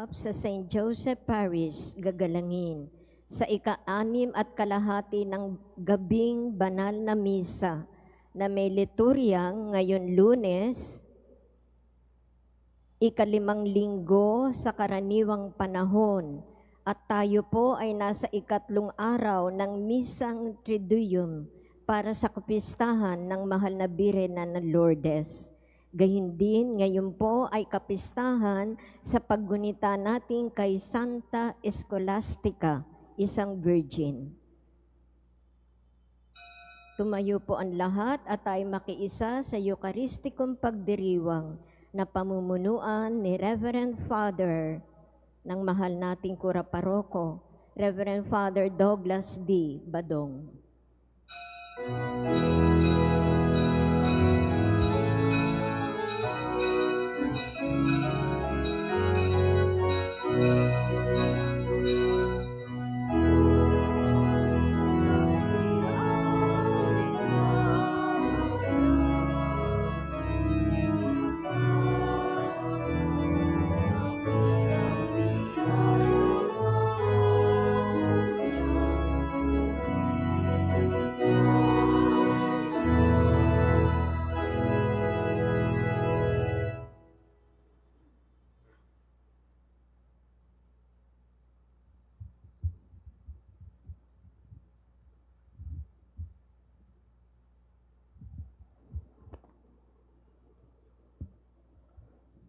ganap sa St. Joseph Parish, gagalangin sa ika-6 at kalahati ng gabing banal na misa na may liturya ngayon Lunes, ika-5 linggo sa karaniwang panahon, at tayo po ay nasa ika-3 araw ng misang Triduum para sa kapistahan ng mahal na Birhena ng Lourdes. Gayon din, ngayon po ay kapistahan sa paggunita natin kay Santa Scholastica, isang virgin. Tumayo po ang lahat at tayo makiisa sa Eucharistikong pagdiriwang na pamumunuan ni Reverend Father ng mahal nating Kura Paroko, Reverend Father Douglas D. Badong.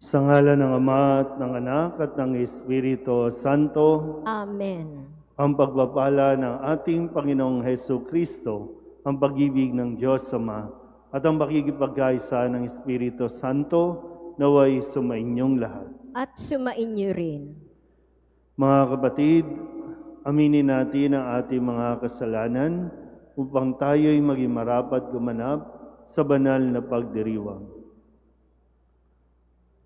Sa ngalan ng Ama at ng Anak at ng Espiritu Santo. Amen. Ang pagpapala ng ating Panginoong Heso Kristo, ang pag-ibig ng Diyos Ama, at ang pakikipagkaisa ng Espiritu Santo, naway sumainyong lahat. At sumainyo rin. Mga kapatid, aminin natin ang ating mga kasalanan upang tayo'y maging marapat gumanap sa banal na pagdiriwang.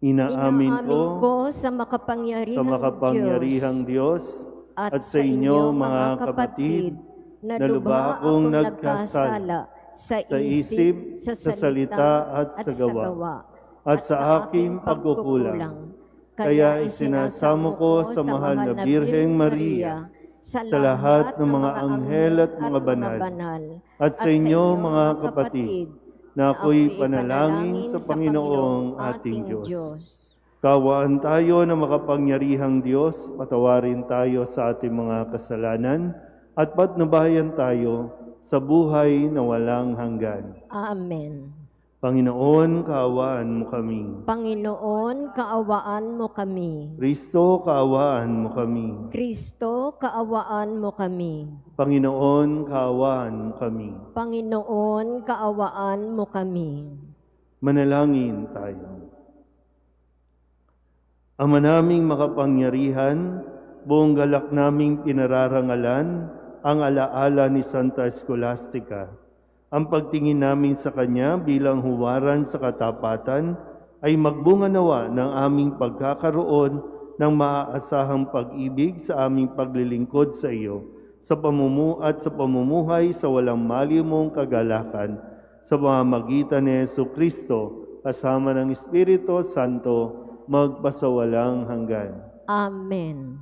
Inaamin ko sa makapangyarihang Diyos at sa inyo mga kapatid na lubha akong nagkasala sa isip, sa salita at sa gawa, at sa aking pagkukulang. Kaya isinasamo ko sa mahal na Birheng Maria, sa lahat ng mga anghel at mga banal, at sa inyo mga kapatid, na ako'y panalangin sa Panginoong ating Diyos. Kawaan tayo na makapangyarihang Diyos, patawarin tayo sa ating mga kasalanan, at patnubayan tayo sa buhay na walang hanggan. Amen. Panginoon, kaawaan mo kami. Panginoon, kaawaan mo kami. Kristo, kaawaan mo kami. Kristo, kaawaan mo kami. Panginoon, kaawaan mo kami. Panginoon, kaawaan mo kami. Manalangin tayo. Ama naming makapangyarihan, buong galak naming pinararangalan ang alaala ni Santa Scholastica. Ang pagtingin namin sa Kanya bilang huwaran sa katapatan ay magbunga nawa ng aming pagkakaroon ng maaasahang pag-ibig sa aming paglilingkod sa iyo, sa pamumuhay sa walang maliw mong kagalakan, sa pamamagitan ni Jesucristo, kasama ng Espiritu Santo, magpasawalang hanggan. Amen.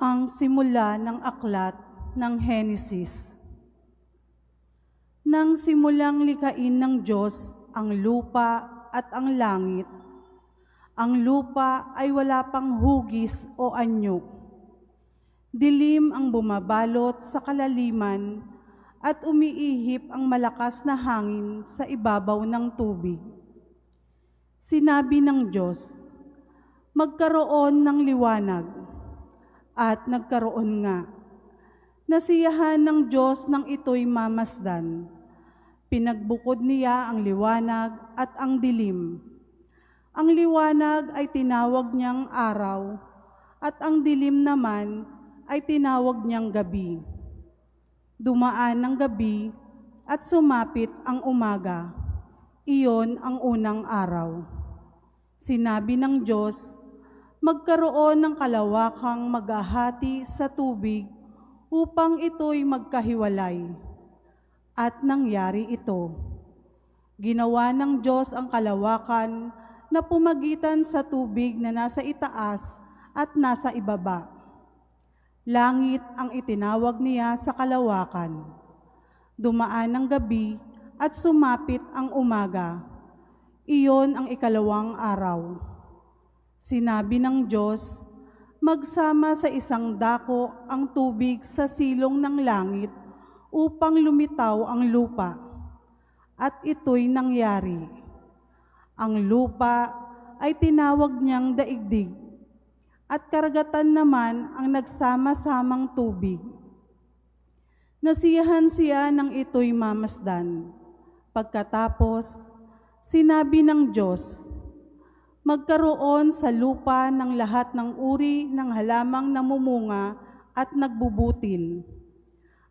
Ang simula ng aklat ng Henesis. Nang simulang likain ng Diyos ang lupa at ang langit, ang lupa ay wala pang hugis o anyo. Dilim ang bumabalot sa kalaliman at umiihip ang malakas na hangin sa ibabaw ng tubig. Sinabi ng Diyos, magkaroon ng liwanag. At nagkaroon nga. Nasiyahan ng Diyos nang ito'y mamasdan. Pinagbukod niya ang liwanag at ang dilim. Ang liwanag ay tinawag niyang araw, at ang dilim naman ay tinawag niyang gabi. Dumaan ang gabi at sumapit ang umaga. Iyon ang unang araw. Sinabi ng Diyos, magkaroon ng kalawakang maghahati sa tubig upang ito'y magkahiwalay. At nangyari ito. Ginawa ng Diyos ang kalawakan na pumagitan sa tubig na nasa itaas at nasa ibaba. Langit ang itinawag niya sa kalawakan. Dumaan ang gabi at sumapit ang umaga. Iyon ang ikalawang araw. Sinabi ng Diyos, magsama sa isang dako ang tubig sa silong ng langit upang lumitaw ang lupa. At ito'y nangyari. Ang lupa ay tinawag niyang daigdig, at karagatan naman ang nagsama-samang tubig. Nasiyahan siya ng ito'y mamasdan. Pagkatapos, sinabi ng Diyos, magkaroon sa lupa ng lahat ng uri ng halamang namumunga at nagbubutil.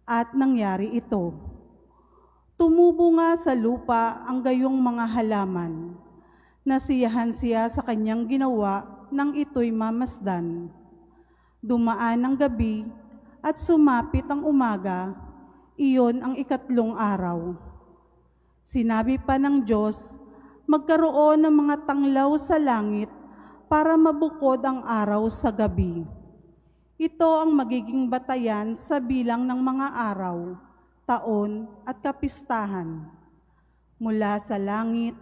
At nangyari ito. Tumubo nga sa lupa ang gayong mga halaman. Nasiyahan siya sa kanyang ginawa nang ito'y mamasdan. Dumaan ang gabi at sumapit ang umaga, iyon ang ikatlong araw. Sinabi pa ng Diyos, magkaroon ng mga tanglaw sa langit para mabukod ang araw sa gabi. Ito ang magiging batayan sa bilang ng mga araw, taon at kapistahan. Mula sa langit,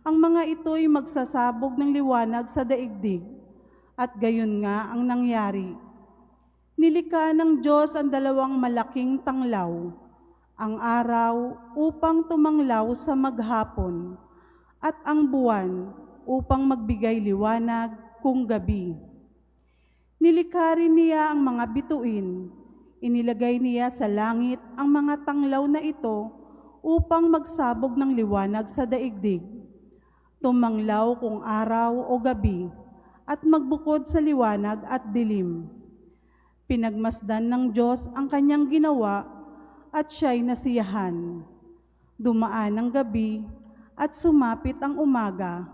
ang mga ito'y magsasabog ng liwanag sa daigdig, at gayon nga ang nangyari. Nilikha ng Diyos ang dalawang malaking tanglaw, ang araw upang tumanglaw sa maghapon, at ang buwan upang magbigay liwanag kung gabi. Nilikha rin niya ang mga bituin. Inilagay niya sa langit ang mga tanglaw na ito upang magsabog ng liwanag sa daigdig. Tumanglaw kung araw o gabi at magbukod sa liwanag at dilim. Pinagmasdan ng Diyos ang kanyang ginawa at siya'y nasiyahan. Dumaan ang gabi at sumapit ang umaga.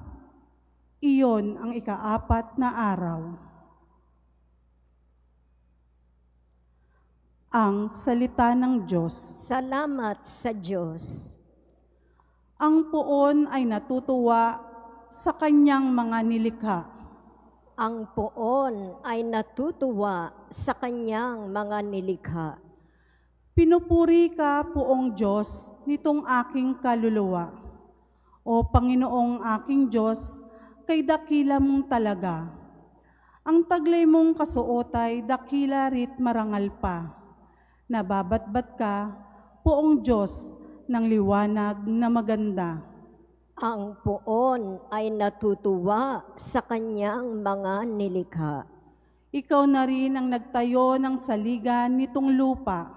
Iyon ang ikaapat na araw. Ang salita ng Diyos. Salamat sa Diyos. Ang poon ay natutuwa sa kanyang mga nilikha. Ang poon ay natutuwa sa kanyang mga nilikha. Pinupuri ka, Poong Diyos, nitong aking kaluluwa. O Panginoong aking Diyos, kay dakila mong talaga. Ang taglay mong kasuotay, dakila rit marangal pa. Nababatbat ka, Poong Diyos, ng liwanag na maganda. Ang poon ay natutuwa sa kanyang mga nilikha. Ikaw na rin ang nagtayo ng saligan nitong lupa.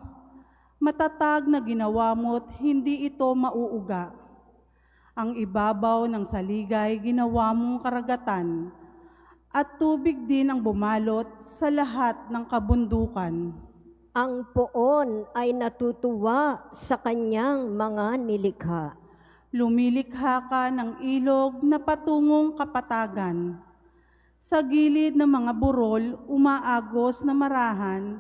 Matatag na ginawa mo't hindi ito mauuga. Ang ibabaw ng saligay ginawa mong karagatan, at tubig din ang bumalot sa lahat ng kabundukan. Ang poon ay natutuwa sa kanyang mga nilikha. Lumilikha ka ng ilog na patungong kapatagan. Sa gilid ng mga burol, umaagos na marahan.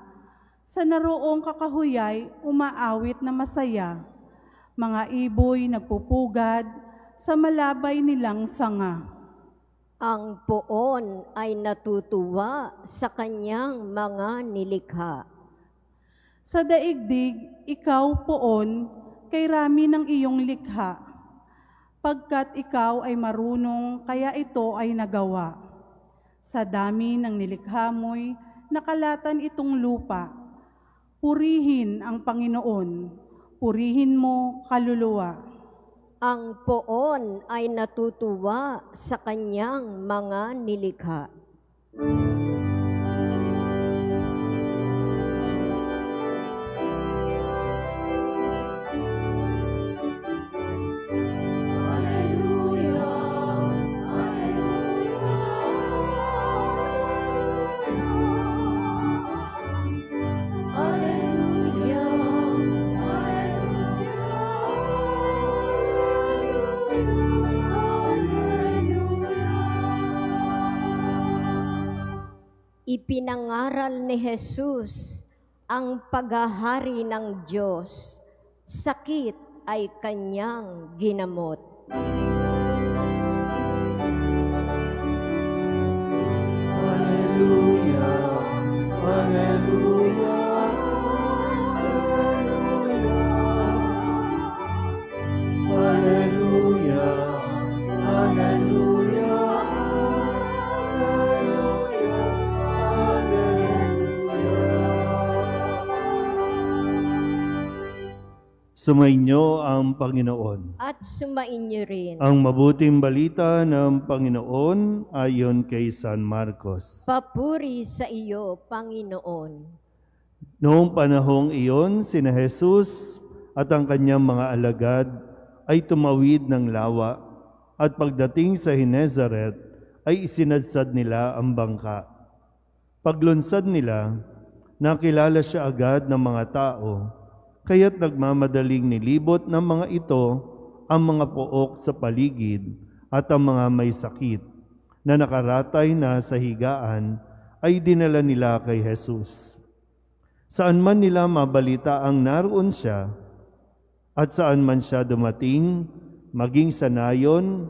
Sa naroong kakahuyay, umaawit na masaya. Mga iboy nagpupugad sa malabay nilang sanga. Ang poon ay natutuwa sa kanyang mga nilikha. Sa daigdig, ikaw, Poon, kay rami ng iyong likha. Pagkat ikaw ay marunong, kaya ito ay nagawa. Sa dami ng nilikha mo'y nakalatan itong lupa. Purihin ang Panginoon, purihin mo kaluluwa. Ang poon ay natutuwa sa kanyang mga nilikha. Ipinangaral ni Jesus ang paghahari ng Diyos. Sakit ay kanyang ginamot. Hallelujah, Hallelujah, Hallelujah, Hallelujah, Hallelujah, Hallelujah. Sumainyo ang Panginoon. At sumainyo rin. Ang mabuting balita ng Panginoon ayon kay San Marcos. Papuri sa iyo, Panginoon. Noong panahong iyon, sina Jesus at ang kanyang mga alagad ay tumawid ng lawa at pagdating sa Genesaret ay isinadsad nila ang bangka. Paglunsad nila, nakilala siya agad ng mga tao, kaya't nagmamadaling nilibot ng mga ito ang mga pook sa paligid at ang mga may sakit na nakaratay na sa higaan ay dinala nila kay Jesus. Saan man nila mabalita ang naroon siya at saan man siya dumating, maging sa nayon,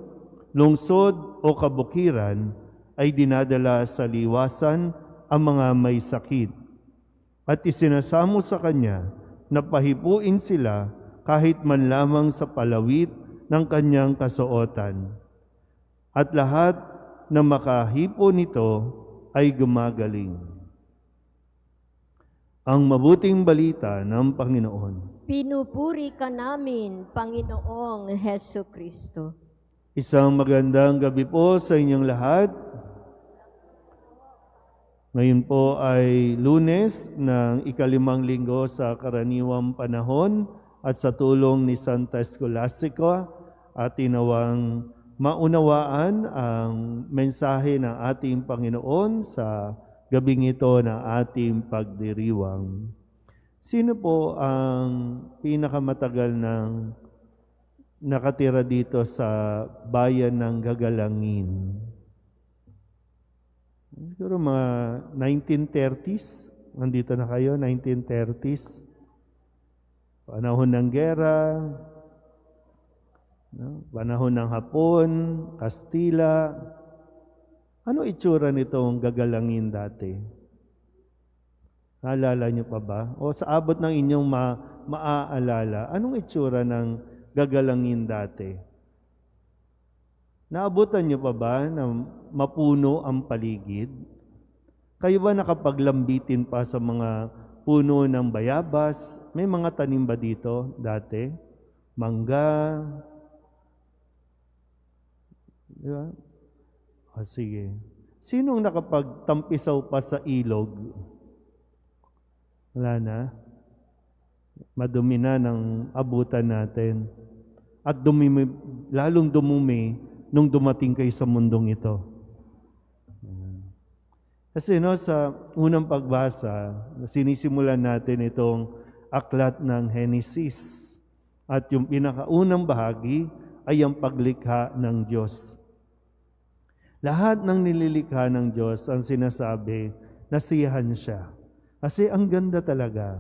lungsod o kabukiran, ay dinadala sa liwasan ang mga may sakit at isinasamo sa kanya na pahipuin sila kahit man lamang sa palawit ng kanyang kasuotan. At lahat na makahipo nito ay gumagaling. Ang mabuting balita ng Panginoon. Pinupuri ka namin, Panginoong Hesu Kristo. Isang magandang gabi po sa inyong lahat. Ngayon po ay Lunes ng ikalimang linggo sa karaniwang panahon at sa tulong ni Santa Scholastica at tinawang maunawaan ang mensahe ng ating Panginoon sa gabing ito ng ating pagdiriwang. Sino po ang pinakamatagal ng nakatira dito sa bayan ng Gagalangin? Siguro mga 1930s. Nandito na kayo, 1930s. Panahon ng gera, panahon ng Hapon, Kastila. Ano itsura nitong Gagalangin dati? Naalala niyo pa ba? O sa abot ng inyong maaalala, anong itsura ng Gagalangin dati? Naabutan niyo pa ba na mapuno ang paligid? Kayo ba nakapaglambitin pa sa mga puno ng bayabas? May mga tanim ba dito dati? Mangga? Di ba? O sige. Sinong nakapagtampisaw pa sa ilog? Wala na. Madumi na ng abutan natin. At dumimi, lalong dumumi nung dumating kayo sa mundong ito. Kasi sa unang pagbasa, sinisimulan natin itong aklat ng Henesis. At yung pinakaunang bahagi ay ang paglikha ng Diyos. Lahat ng nililikha ng Diyos ang sinasabi, nasiyahan siya. Kasi ang ganda talaga.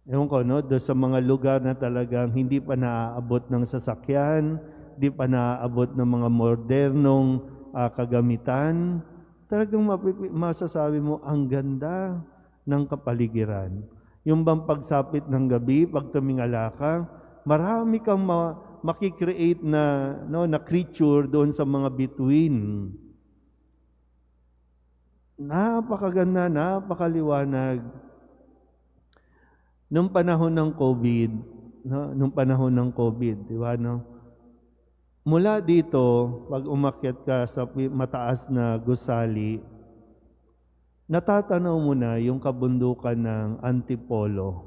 Ewan ko, doon sa mga lugar na talagang hindi pa naaabot ng sasakyan, hindi pa naaabot ng mga modernong kagamitan, talagang masasabi mo, ang ganda ng kapaligiran. Yung bang pagsapit ng gabi, pag tumingala ka, marami kang makikreate na creature doon sa mga bituin. Napakaganda, napakaliwanag. Nung panahon ng COVID, di ba, mula dito, pag umakyat ka sa mataas na gusali, natatanaw mo na yung kabundukan ng Antipolo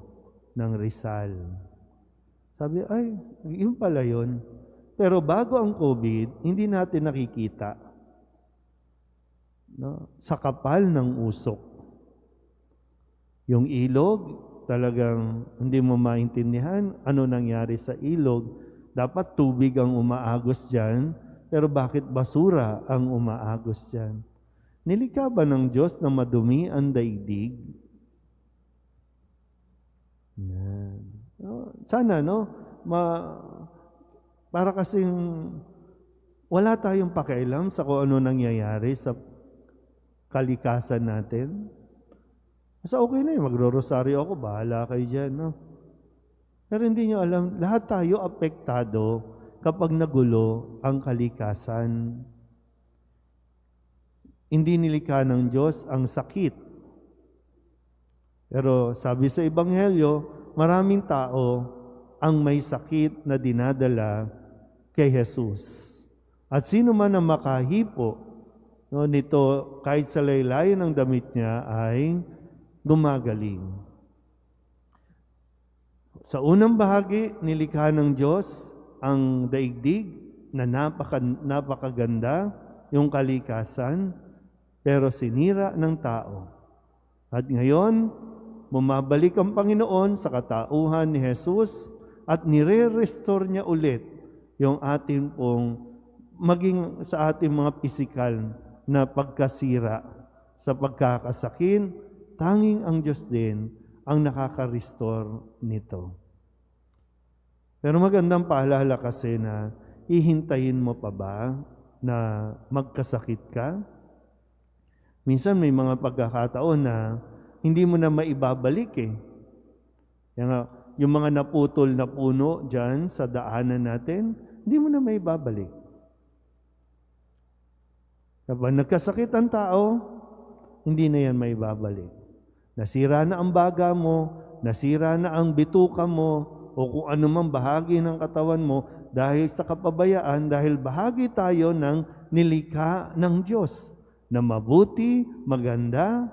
ng Rizal. Sabi, ay, yun pala yun. Pero bago ang COVID, hindi natin nakikita. Sa kapal ng usok. Yung ilog, talagang hindi mo maintindihan ano nangyari sa ilog. Dapat tubig ang umaagos dyan, pero bakit basura ang umaagos dyan? Nilikha ba ng Diyos na madumi ang daigdig? Yan. Sana, no? Para kasing wala tayong pakialam sa kung ano nangyayari sa kalikasan natin. So okay na yun, magro-rosaryo ako, bahala kayo dyan, no? Pero hindi nyo alam, lahat tayo apektado kapag nagulo ang kalikasan. Hindi nilikha ng Diyos ang sakit. Pero sabi sa Ebanghelyo, maraming tao ang may sakit na dinadala kay Jesus. At sino man ang makahipo nito kahit sa laylayan ng damit niya ay gumagaling. Sa unang bahagi, nilikha ng Diyos ang daigdig na napakaganda, yung kalikasan, pero sinira ng tao. At ngayon, bumabalik ang Panginoon sa katauhan ni Jesus at nire-restore niya ulit yung ating pong maging sa ating mga pisikal na pagkasira sa pagkakasakin, tanging ang Diyos din ang nakaka-restore nito. Pero magandang paalala kasi na ihintayin mo pa ba na magkasakit ka? Minsan may mga pagkakataon na hindi mo na maibabalik eh. Yung mga naputol na puno dyan sa daanan natin, hindi mo na maibabalik. Kapag nagkasakit ang tao, hindi na yan maibabalik. Nasira na ang baga mo, nasira na ang bituka mo, o kung anumang bahagi ng katawan mo, dahil sa kapabayaan, dahil bahagi tayo ng nilikha ng Diyos, na mabuti, maganda,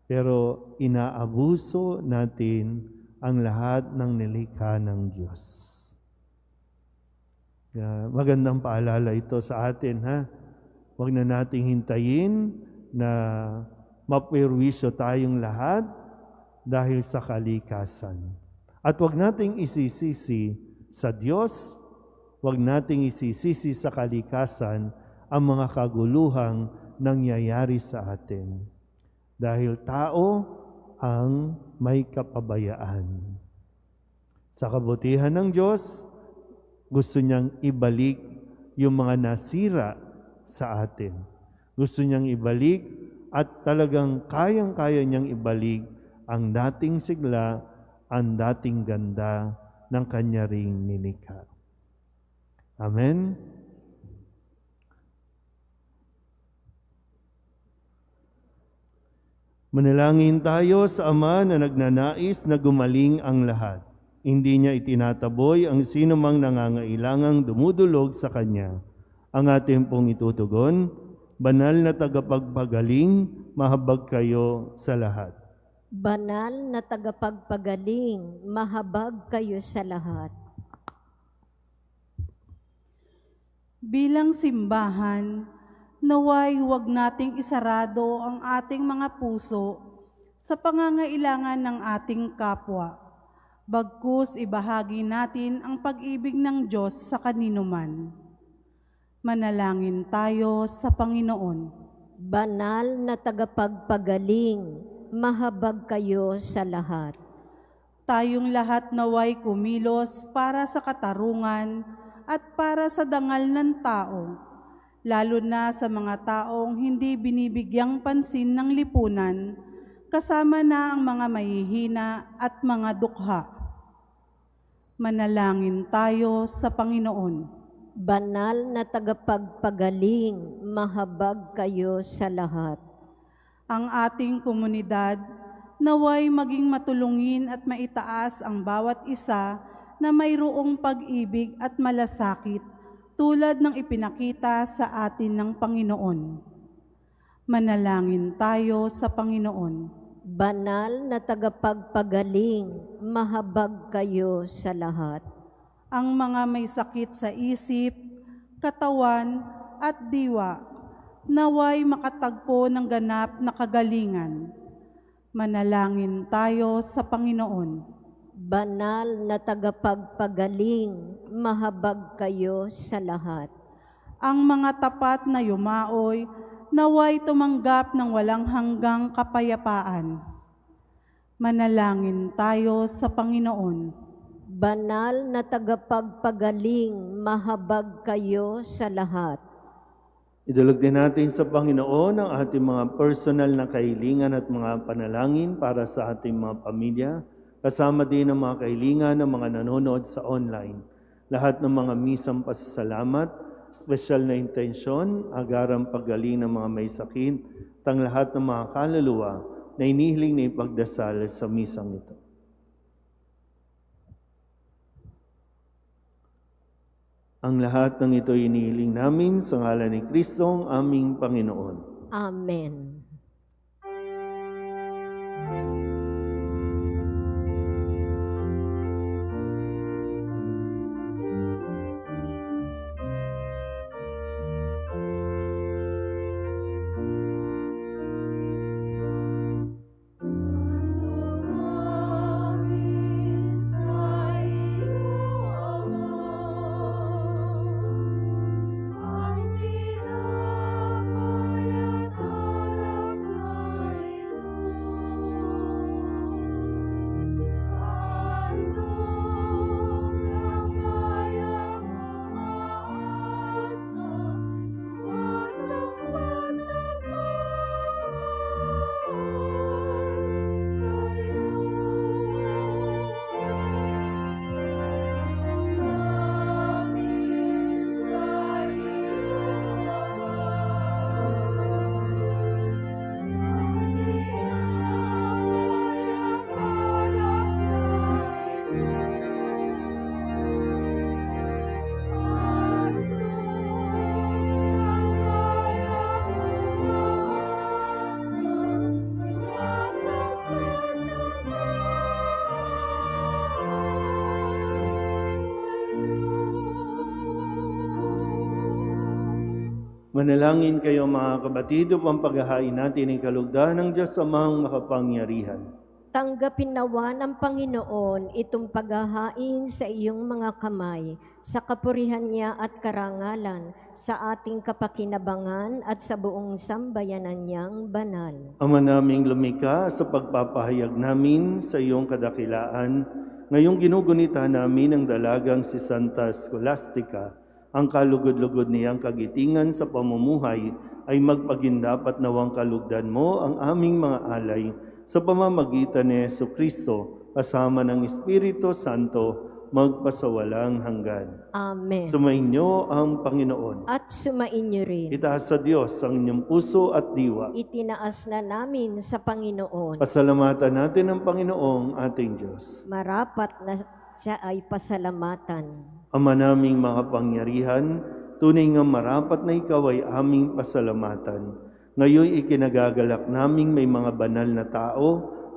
pero inaabuso natin ang lahat ng nilikha ng Diyos. Magandang paalala ito sa atin, ha? Huwag na nating hintayin na mapirwisyo tayong lahat dahil sa kalikasan. At huwag nating isisisi sa Diyos, huwag nating isisisi sa kalikasan ang mga kaguluhang nangyayari sa atin. Dahil tao ang may kapabayaan. Sa kabutihan ng Diyos, gusto niyang ibalik yung mga nasira sa atin. Gusto niyang ibalik at talagang kayang-kaya niyang ibalik ang dating sigla, ang dating ganda ng kanya ring nilikha. Amen? Manalangin tayo sa Ama na nagnanais na gumaling ang lahat. Hindi niya itinataboy ang sino mang nangangailangang dumudulog sa Kanya. Ang ating pong itutugon, banal na tagapagpagaling, mahabag kayo sa lahat. Banal na tagapagpagaling, mahabag kayo sa lahat. Bilang simbahan, naway huwag nating isarado ang ating mga puso sa pangangailangan ng ating kapwa. Bagkus ibahagi natin ang pag-ibig ng Diyos sa kaninuman. Manalangin tayo sa Panginoon. Banal na tagapagpagaling, mahabag kayo sa lahat. Tayong lahat naway kumilos para sa katarungan at para sa dangal ng tao, lalo na sa mga taong hindi binibigyang pansin ng lipunan, kasama na ang mga mahihina at mga dukha. Manalangin tayo sa Panginoon. Banal na tagapagpagaling, mahabag kayo sa lahat. Ang ating komunidad naway maging matulungin at maitaas ang bawat isa na mayroong pag-ibig at malasakit tulad ng ipinakita sa atin ng Panginoon. Manalangin tayo sa Panginoon. Banal na tagapagpagaling, mahabag kayo sa lahat. Ang mga may sakit sa isip, katawan at diwa, naway makatagpo ng ganap na kagalingan. Manalangin tayo sa Panginoon. Banal na tagapagpagaling, mahabag kayo sa lahat. Ang mga tapat na yumaoy, naway tumanggap ng walang hanggang kapayapaan. Manalangin tayo sa Panginoon. Banal na tagapagpagaling, mahabag kayo sa lahat. Idulog din natin sa Panginoon ang ating mga personal na kahilingan at mga panalangin para sa ating mga pamilya, kasama din ang mga kahilingan ng mga nanonood sa online. Lahat ng mga misang pasasalamat, espesyal na intensyon, agarang paggaling ng mga may sakit, tang lahat ng mga kaluluwa na inihiling na ipagdasal sa misang ito. Ang lahat ng ito inihiling namin sa ngalan ni Kristong aming Panginoon. Amen. Manalangin kayo mga kabatid upang paghahain natin ang kalugdan ng Diyos Amang makapangyarihan. Tanggapin nawa ng Panginoon itong paghahain sa iyong mga kamay, sa kapurihan niya at karangalan, sa ating kapakinabangan at sa buong sambayanan niyang banal. Ama naming lumikha, sa pagpapahayag namin sa iyong kadakilaan, ngayong ginugunita namin ang dalagang si Santa Scholastica, ang kalugod-lugod niyang kagitingan sa pamumuhay ay magpagindapat nawang kalugdan mo ang aming mga alay sa pamamagitan ni Jesucristo kasama ng Espiritu Santo magpasawalang hanggan. Amen. Sumainyo ang Panginoon. At sumainyo rin. Itaas sa Diyos ang inyong puso at diwa. Itinaas na namin sa Panginoon. Pasalamatan natin ang Panginoong ating Diyos. Marapat na siya ay pasalamatan. Ama naming makapangyarihan, tunay nga marapat na ikaw ay aming pasalamatan. Ngayon ikinagagalak naming may mga banal na tao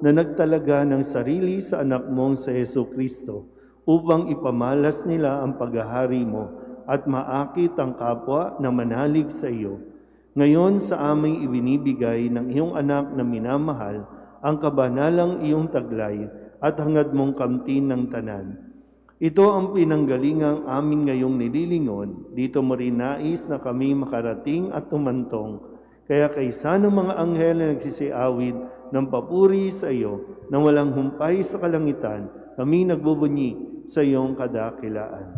na nagtalaga ng sarili sa anak mong sa Jesucristo upang ipamalas nila ang paghahari mo at maakit ang kapwa na manalig sa iyo. Ngayon sa aming ibinibigay ng iyong anak na minamahal ang kabanalang iyong taglay at hangad mong kamtin ng tanan. Ito ang pinanggalingang amin ngayong nililingon. Dito mo rin nais na kami makarating at tumantong. Kaya kaysa ng mga anghel na nagsisiawid ng papuri sa iyo na walang humpay sa kalangitan, kami nagbubunyi sa iyong kadakilaan.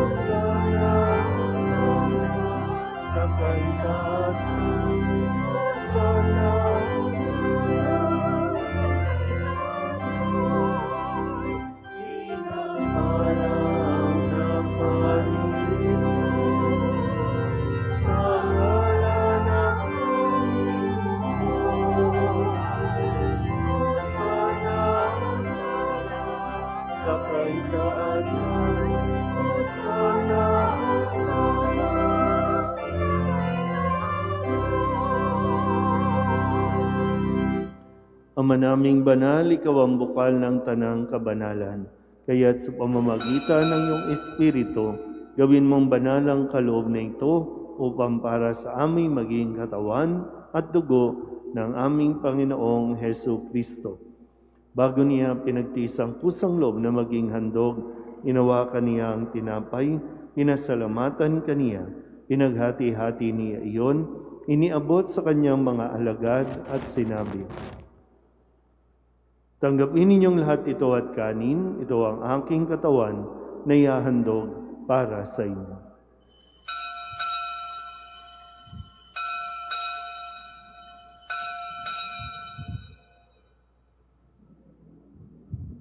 Sa Ama naming banal, ikaw ang bukal ng tanang kabanalan. Kaya't sa pamamagitan ng iyong Espiritu, gawin mong banal ang kaloob na ito upang para sa aming maging katawan at dugo ng aming Panginoong Hesu Kristo. Bago niya pinagtiis ang pusang loob na maging handog, inawakan niya ang tinapay, pinasalamatan kaniya, pinaghati-hati niya iyon, iniabot sa kanyang mga alagad at sinabi, "Tanggapin ninyong lahat ito at kanin, ito ang aking katawan na ihahandog para sa inyo."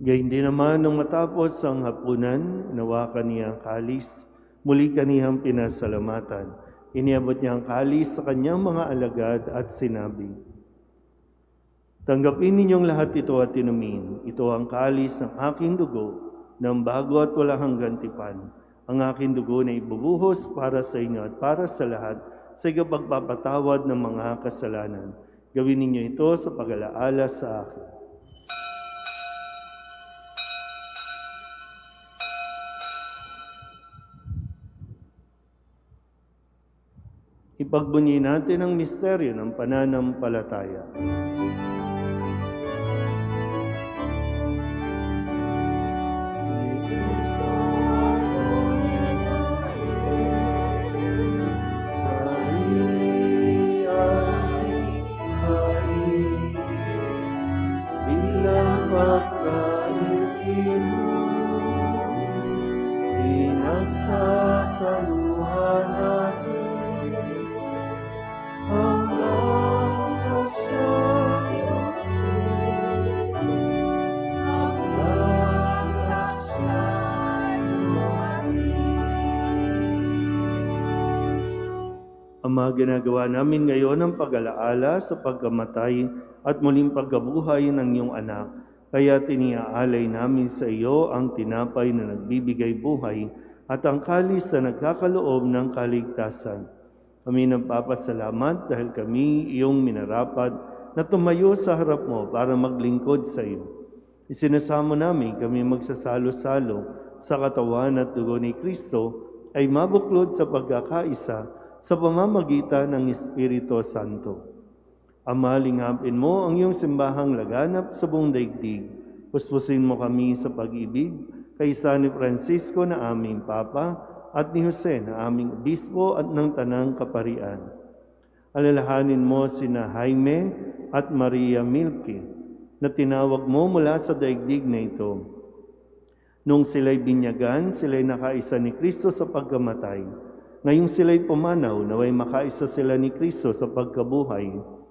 Gayun din naman nung matapos ang hapunan, inawakan niya ang kalis, muli kaniyang pinasalamatan. Iniabot niya ang kalis sa kanyang mga alagad at sinabi, "Tanggapin ninyong lahat ito at inumin. Ito ang kalis ng aking dugo, ng bago at walang hanggang tipan. Ang aking dugo na ibubuhos para sa inyo at para sa lahat sa ikapagpapatawad ng mga kasalanan. Gawin ninyo ito sa pag-alaala sa akin." Ipagbunyi natin ang misteryo ng pananampalataya. Pinagsasaluhan natin hanggang sa siya'y Ama, ginagawa namin ngayon ang pag-alaala sa pagkamatay at muling pagkabuhay ng iyong anak. Kaya tiniaalay namin sa iyo ang tinapay na nagbibigay buhay at ang kalis na nagkakaloob ng kaligtasan. Kami nagpapasalamat dahil kami iyong minarapat na tumayo sa harap mo para maglingkod sa iyo. Isinasamo namin kami magsasalo-salo sa katawan at dugo ni Kristo ay mabuklod sa pagkakaisa sa pamamagitan ng Espiritu Santo. Ama, lingapin mo ang iyong simbahang laganap sa buong daigdig. Puspusin mo kami sa pag-ibig kay San Francisco na aming Papa at ni Jose na aming Obispo at ng Tanang Kaparian. Alalahanin mo sina Jaime at Maria Milky na tinawag mo mula sa daigdig na ito. Nung sila'y binyagan, sila'y nakaisa ni Kristo sa pagkamatay. Ngayong sila'y pumanaw, naway makaisa sila ni Kristo sa pagkabuhay.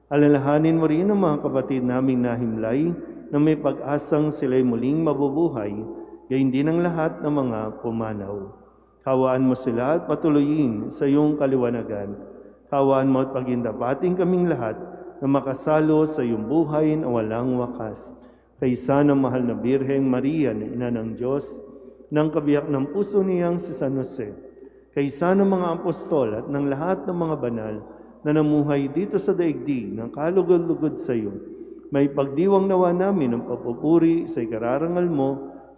Alalahanin mo rin ang mga kapatid naming nahimlay na may pag-asang sila'y muling mabubuhay, gayon din ang lahat ng mga pumanaw. Hawaan mo sila at patuloyin sa iyong kaliwanagan. Hawaan mo at pagindapating kaming lahat na makasalo sa iyong buhay na walang wakas. Kaysa ng mahal na Birheng Maria na Ina ng Diyos, ng kabiyak ng puso niyang si San Jose, kaysa ng mga apostol at ng lahat ng mga banal na namuhay dito sa daigdig ng kalugod-lugod sa iyo, may pagdiwang nawa namin ang papupuri sa ikararangal mo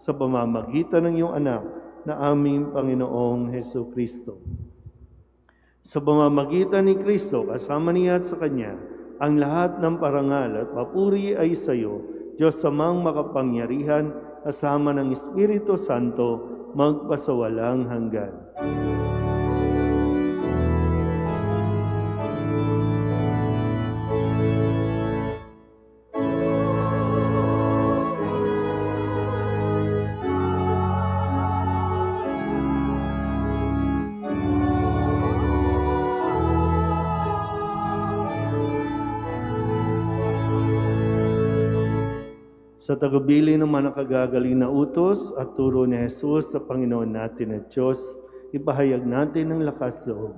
sa pamamagitan ng iyong anak na aming Panginoong Hesu Kristo. Sa pamamagitan ni Kristo, kasama niya at sa Kanya, ang lahat ng parangal at papuri ay sa iyo, Diyos Amang makapangyarihan, kasama ng Espiritu Santo, magpasawalang hanggan. Sa tagubilin ng mga nakagagaling na utos at turo ni Jesus sa Panginoon natin at Diyos, ipahayag natin ang lakas loob.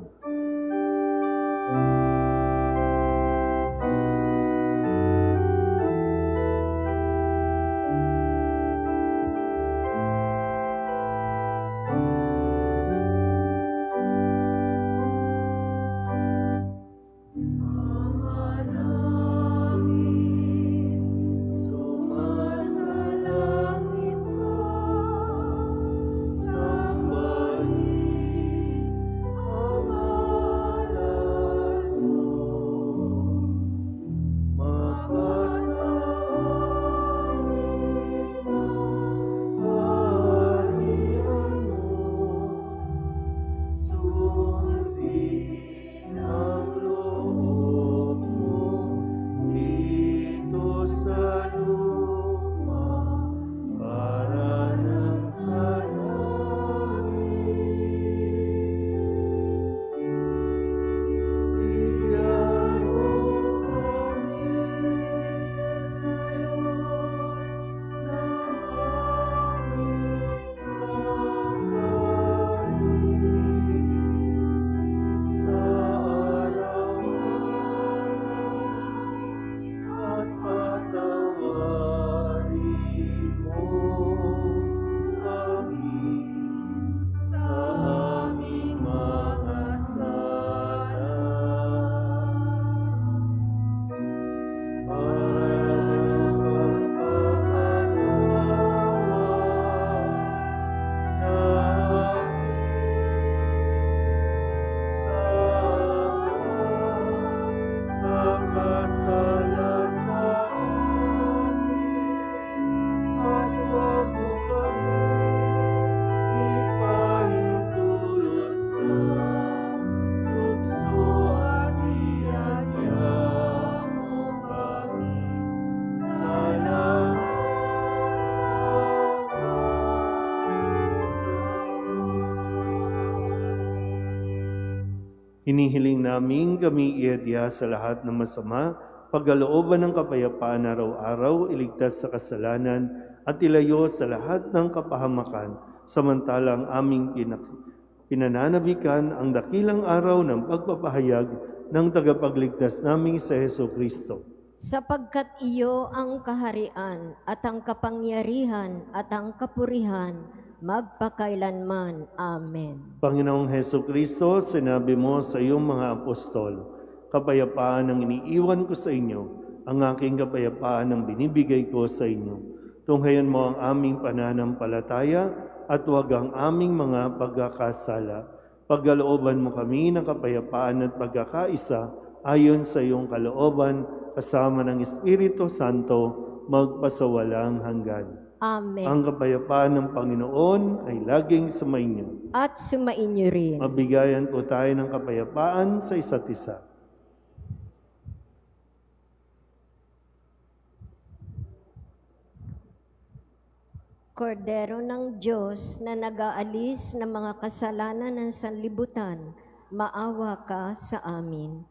Hinihiling namin kami iadya sa lahat ng masama, pagkalooban ng kapayapaan araw-araw, iligtas sa kasalanan, at ilayo sa lahat ng kapahamakan, samantalang aming pinananabikan ang dakilang araw ng pagpapahayag ng tagapagligtas naming sa Jesucristo. Sapagkat iyo ang kaharian at ang kapangyarihan at ang kapurihan magpakailanman. Amen. Panginoong Jesucristo, sinabi mo sa iyong mga apostol, kapayapaan ang iniiwan ko sa inyo, ang aking kapayapaan ang binibigay ko sa inyo. Tunghayan mo ang aming pananampalataya at huwag ang aming mga pagkakasala. Pagkalooban mo kami ng kapayapaan at pagkakaisa ayon sa iyong kalooban, kasama ng Espiritu Santo, magpasawalang hanggan. Amen. Ang kapayapaan ng Panginoon ay laging sumainyo. At sumainyo rin. Mabigayan po tayo ng kapayapaan sa isa't isa. Kordero ng Diyos na nag-aalis ng mga kasalanan ng sanlibutan, maawa ka sa amin.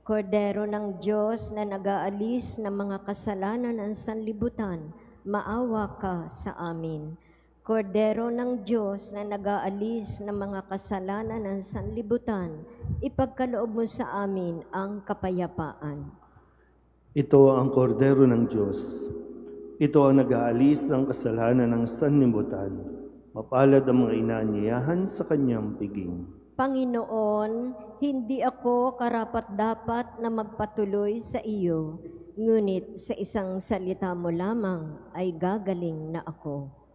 Kordero ng Diyos na nag-aalis ng mga kasalanan ng sanlibutan, maawa ka sa amin. Kordero ng Diyos na nag-aalis ng mga kasalanan ng sanlibutan, ipagkaloob mo sa amin ang kapayapaan. Ito ang kordero ng Diyos. Ito ang nag-aalis ng kasalanan ng sanlibutan. Mapalad ang mga inaanyayahan sa kanyang piging. Panginoon, hindi ako karapat-dapat na magpatuloy sa iyo, ngunit sa isang salita mo lamang ay gagaling na ako.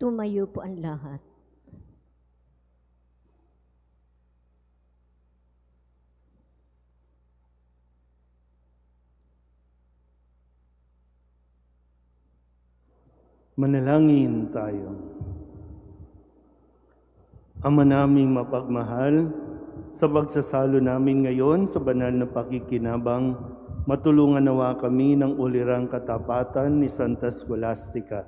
Tumayo po ang lahat. Manalangin tayo. Ama naming mapagmahal, sa pagsasalo namin ngayon sa banal na pakikinabang, matulungan nawa kami ng ulirang katapatan ni Santa Scholastica,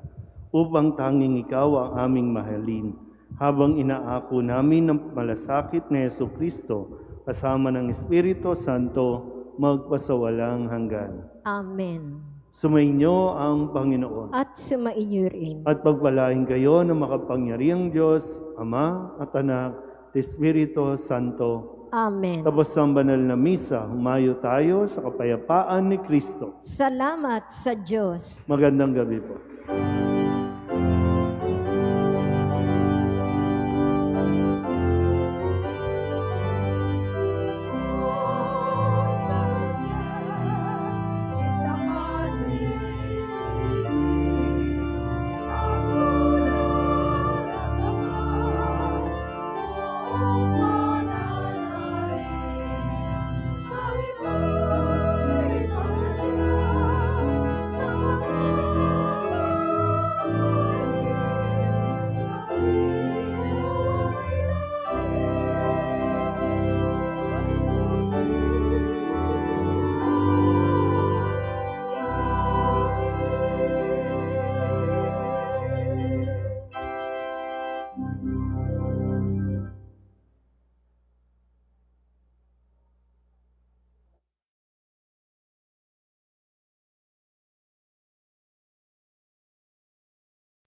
upang tanging ikaw ang aming mahalin, habang inaako namin ng malasakit ni Jesucristo, kasama ng Espiritu Santo, magpasawalang hanggan. Amen. Sumainyo ang Panginoon. At sumainyo rin. At pagpalain kayo ng makapangyarihang Diyos, Ama at Anak, at Espiritu Santo. Amen. Tapos ang banal na misa, humayo tayo sa kapayapaan ni Kristo. Salamat sa Diyos. Magandang gabi po.